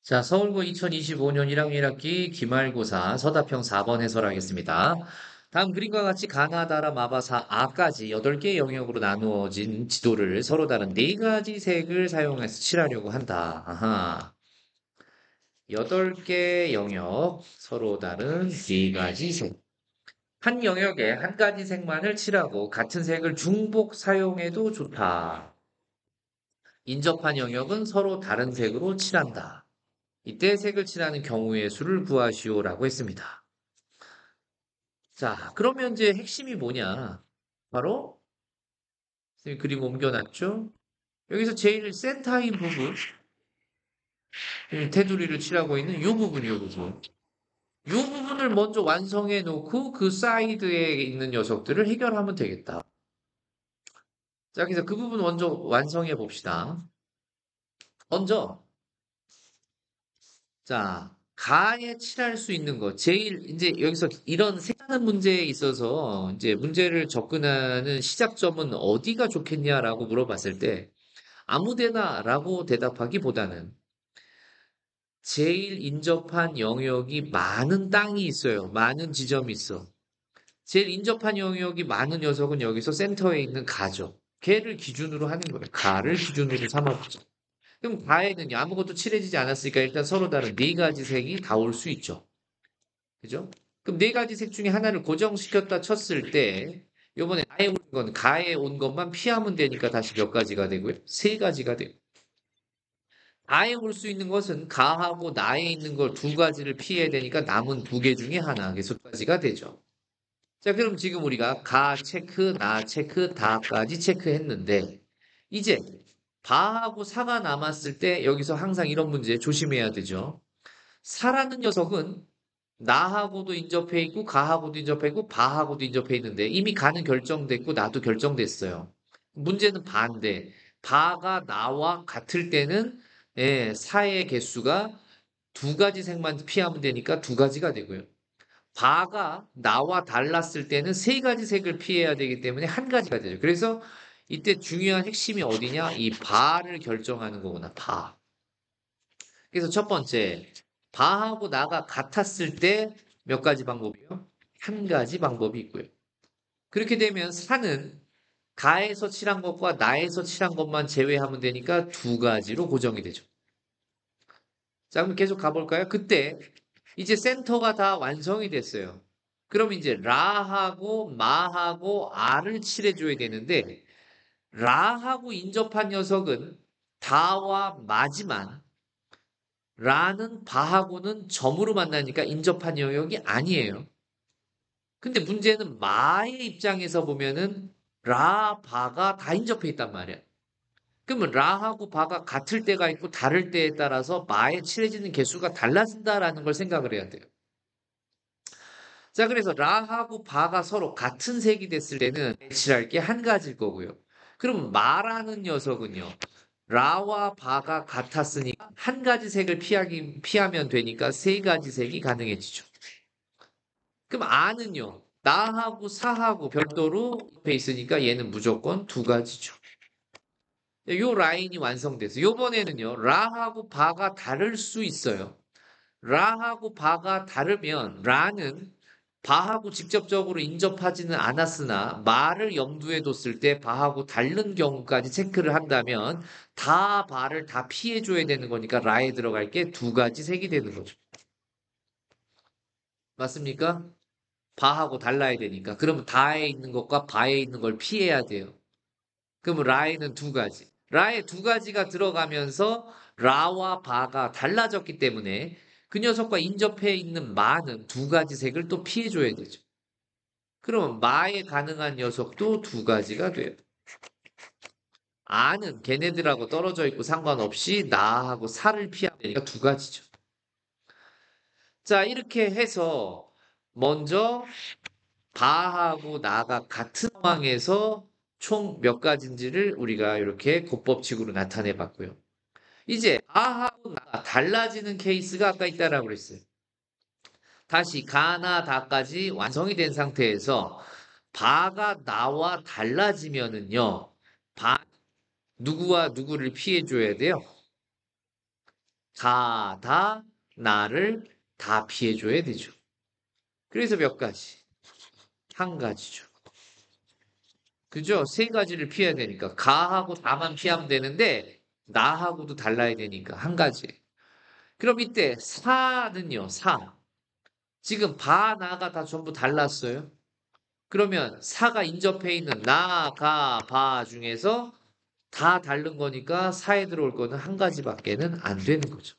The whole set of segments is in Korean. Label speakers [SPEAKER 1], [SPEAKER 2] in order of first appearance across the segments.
[SPEAKER 1] 자, 서울고 2025년 1학년 1학기 기말고사 서다평 4번 해설하겠습니다. 다음 그림과 같이 가나다라 마바사 아까지 8개의 영역으로 나누어진 지도를 서로 다른 4가지 색을 사용해서 칠하려고 한다. 아하. 8개 영역, 서로 다른 4가지 색. 한 영역에 한 가지 색만을 칠하고 같은 색을 중복 사용해도 좋다. 인접한 영역은 서로 다른 색으로 칠한다. 이때 색을 칠하는 경우의 수를 구하시오라고 했습니다. 자, 그러면 이제 핵심이 뭐냐? 바로 선생님이 그림 옮겨놨죠? 여기서 제일 센터인 부분, 테두리를 칠하고 있는 이 부분, 이 부분. 이 부분을 먼저 완성해 놓고 그 사이드에 있는 녀석들을 해결하면 되겠다. 자, 그래서 그 부분 먼저 완성해 봅시다. 먼저, 자, 가에 칠할 수 있는 거. 제일, 이제 여기서 이런 색다른 문제에 있어서 이제 문제를 접근하는 시작점은 어디가 좋겠냐라고 물어봤을 때 아무 데나라고 대답하기보다는 제일 인접한 영역이 많은 땅이 있어요. 많은 지점이 있어. 제일 인접한 영역이 많은 녀석은 여기서 센터에 있는 가죠. 걔를 기준으로 하는 거예요. 가를 기준으로 삼아보죠. 그럼 가에는 아무것도 칠해지지 않았으니까 일단 서로 다른 4가지 색이 다 올 수 있죠. 그죠? 그럼 4가지 색 중에 하나를 고정시켰다 쳤을 때 요번에 가에 온 건 가에 온 것만 피하면 되니까 다시 몇 가지가 되고요? 3가지가 돼요. 가에 올 수 있는 것은 가하고 나에 있는 걸 2가지를 피해야 되니까 남은 2개 중에 하나, 그래서 2가지가 되죠. 자, 그럼 지금 우리가 가 체크, 나 체크, 다까지 체크했는데 이제 바하고 사가 남았을 때 여기서 항상 이런 문제 조심해야 되죠. 사라는 녀석은 나하고도 인접해 있고 가하고도 인접해 있고 바하고도 인접해 있는데 이미 가는 결정됐고 나도 결정됐어요. 문제는 바인데 바가 나와 같을 때는 사의 개수가 2가지 색만 피하면 되니까 2가지가 되고요. 바가 나와 달랐을 때는 3가지 색을 피해야 되기 때문에 1가지가 되죠. 그래서 이때 중요한 핵심이 어디냐? 이 바를 결정하는 거구나. 바. 그래서 첫 번째, 바하고 나가 같았을 때 몇 가지 방법이요? 1가지 방법이 있고요. 그렇게 되면 사는 가에서 칠한 것과 나에서 칠한 것만 제외하면 되니까 2가지로 고정이 되죠. 자, 그럼 계속 가볼까요? 그때 이제 센터가 다 완성이 됐어요. 그럼 이제 라하고 마하고 아를 칠해줘야 되는데 라하고 인접한 녀석은 다와 마지만 라는 바하고는 점으로 만나니까 인접한 영역이 아니에요. 근데 문제는 마의 입장에서 보면은 라, 바가 다 인접해 있단 말이야. 그러면 라하고 바가 같을 때가 있고 다를 때에 따라서 마에 칠해지는 개수가 달라진다라는 걸 생각을 해야 돼요. 자, 그래서 라하고 바가 서로 같은 색이 됐을 때는 칠할 게 1가지일 거고요. 그럼 마라는 녀석은요. 라와 바가 같았으니까 1가지 색을 피하면 되니까 3가지 색이 가능해지죠. 그럼 아는요. 나하고 사하고 별도로 옆에 있으니까 얘는 무조건 2가지죠. 요 라인이 완성돼서 요번에는요. 라하고 바가 다를 수 있어요. 라하고 바가 다르면 라는 바하고 직접적으로 인접하지는 않았으나 마를 염두에 뒀을 때 바하고 다른 경우까지 체크를 한다면 다 바를 다 피해줘야 되는 거니까 라에 들어갈 게 2가지 색이 되는 거죠. 맞습니까? 바하고 달라야 되니까. 그러면 다에 있는 것과 바에 있는 걸 피해야 돼요. 그러면 라에는 2가지. 라에 2가지가 들어가면서 라와 바가 달라졌기 때문에 그 녀석과 인접해 있는 마는 2가지 색을 또 피해줘야 되죠. 그러면 마에 가능한 녀석도 2가지가 돼요. 아는 걔네들하고 떨어져 있고 상관없이 나하고 사를 피하면 되니까 2가지죠. 자, 이렇게 해서 먼저 바하고 나가 같은 상황에서 총 몇 가지인지를 우리가 이렇게 곱법칙으로 나타내 봤고요. 이제 바하고 나가 달라지는 케이스가 아까 있다라고 그랬어요. 다시 가나 다까지 완성이 된 상태에서 바가 나와 달라지면은요. 바 누구와 누구를 피해 줘야 돼요? 다 나를 다 피해줘야 되죠. 그래서 몇 가지? 한 가지죠. 그죠? 세 가지를 피해야 되니까. 가하고 다만 피하면 되는데, 나하고도 달라야 되니까. 한 가지. 그럼 이때 사는요, 사. 지금 바, 나가 다 전부 달랐어요. 그러면 사가 인접해 있는 나, 가, 바 중에서 다 다른 거니까 사에 들어올 거는 한 가지밖에는 안 되는 거죠.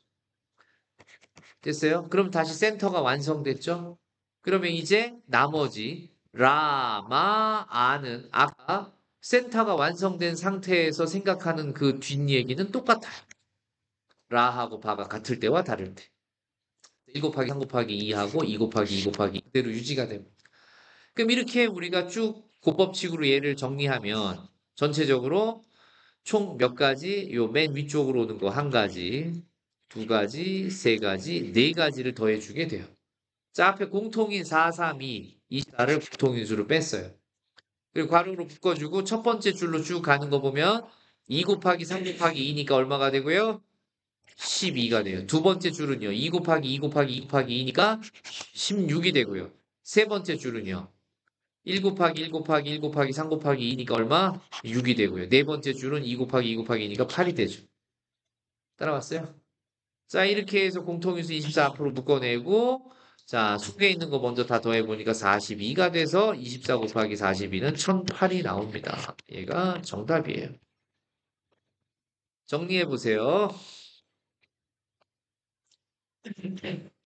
[SPEAKER 1] 됐어요? 그럼 다시 센터가 완성됐죠? 그러면 이제 나머지 라, 마, 아는 아까 센터가 완성된 상태에서 생각하는 그 뒷얘기는 똑같아요. 라하고 바가 같을 때와 다를 때. 1 곱하기 3 곱하기 2하고 2 곱하기 2 곱하기 그대로 유지가 됩니다. 그럼 이렇게 우리가 쭉 곱법칙으로 얘를 정리하면 전체적으로 총 몇 가지? 요 맨 위쪽으로 오는 거 한 가지, 두 가지, 세 가지, 네 가지를 더해주게 돼요. 자, 앞에 공통인 4, 3, 2, 24를 공통인수로 뺐어요. 그리고 괄호로 묶어주고 첫 번째 줄로 쭉 가는 거 보면 2 곱하기 3 곱하기 2니까 얼마가 되고요? 12가 돼요. 두 번째 줄은요. 2 곱하기 2 곱하기 2 곱하기 2니까 16이 되고요. 세 번째 줄은요. 1 곱하기 1 곱하기 1 곱하기 3 곱하기 2니까 얼마? 6이 되고요. 네 번째 줄은 2 곱하기 2 곱하기 2니까 8이 되죠. 따라왔어요? 자, 이렇게 해서 공통인수 24 앞으로 묶어내고, 자, 속에 있는 거 먼저 다 더해보니까 42가 돼서 24 곱하기 42는 1008이 나옵니다. 얘가 정답이에요. 정리해보세요.